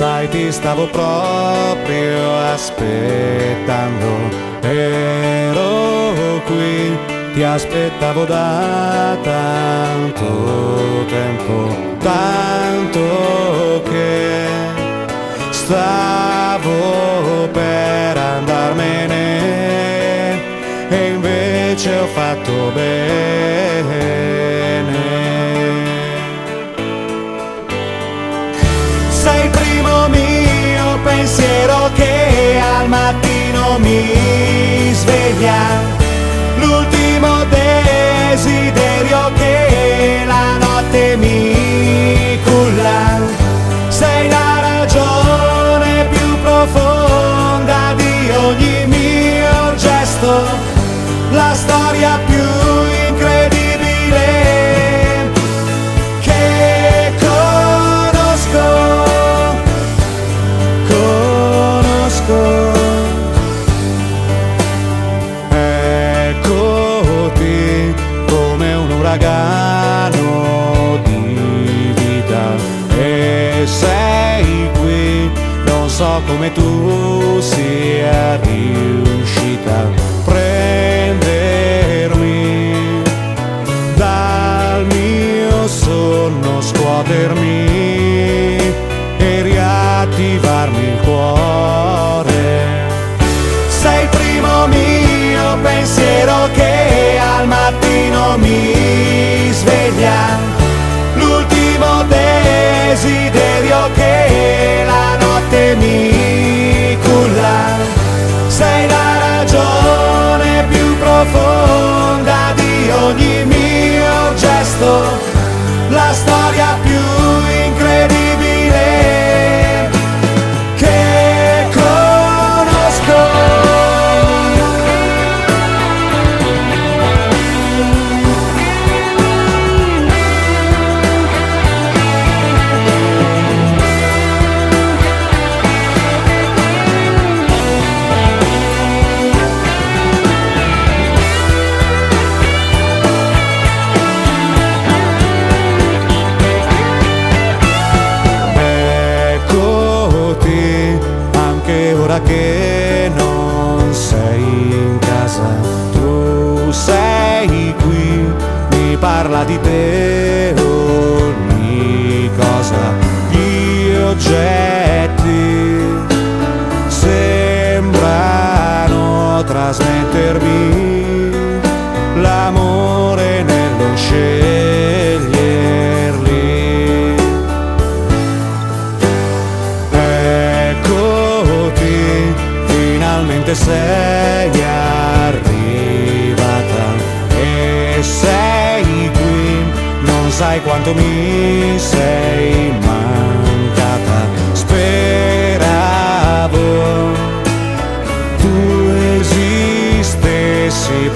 Sai, ti stavo proprio aspettando, ero qui, ti aspettavo da tanto tempo, tanto che stavo per andarmene e invece ho fatto bene. Sei il primo mio pensiero che al mattino mi sveglia, l'ultimo desiderio che la notte mi culla. Sei la ragione più profonda di ogni mio gesto, la storia più incredibile che conosco. Eccoti come un uragano di vita e sei qui, non so come tu sia riuscita a prendermi dal mio sonno, scuotermi e riattivarmi il cuore. Sei il primo mio pensiero che al mattino mi sveglia, l'ultimo desiderio che la notte mi culla. Sei la ragione più profonda di ogni mio gesto, la storia più incredibile che conosco. Che non sei in casa, tu sei qui, mi parla di te ogni cosa. Gli oggetti sembrano trasmettermi l'amore nello sceglierli. Finalmente sei arrivata e sei qui, non sai quanto mi sei mancata. Speravo tu esistessi.